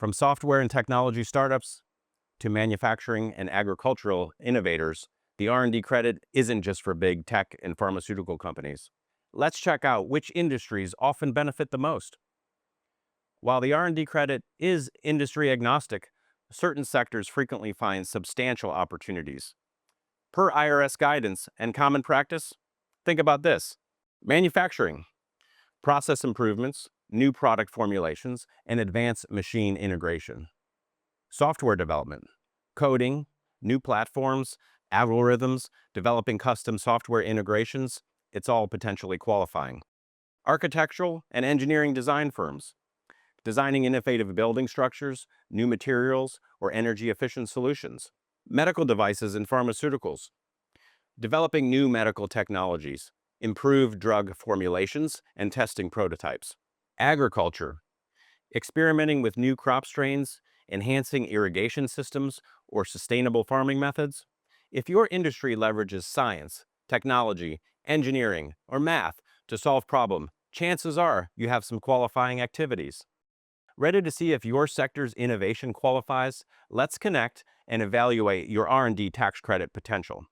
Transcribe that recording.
From software and technology startups to manufacturing and agricultural innovators, the R&D credit isn't just for big tech and pharmaceutical companies. Let's check out which industries often benefit the most. While the R&D credit is industry agnostic, certain sectors frequently find substantial opportunities. Per IRS guidance and common practice, think about this. Manufacturing, process improvements, new product formulations, and advanced machine integration. Software development, coding, new platforms, algorithms, developing custom software integrations, it's all potentially qualifying. Architectural and engineering design firms, designing innovative building structures, new materials, or energy-efficient solutions. Medical devices and pharmaceuticals, developing new medical technologies, improved drug formulations, and testing prototypes. Agriculture, experimenting with new crop strains, enhancing irrigation systems, or sustainable farming methods. If your industry leverages science, technology, engineering, or math to solve problems, chances are you have some qualifying activities. Ready to see if your sector's innovation qualifies? Let's connect and evaluate your R&D tax credit potential.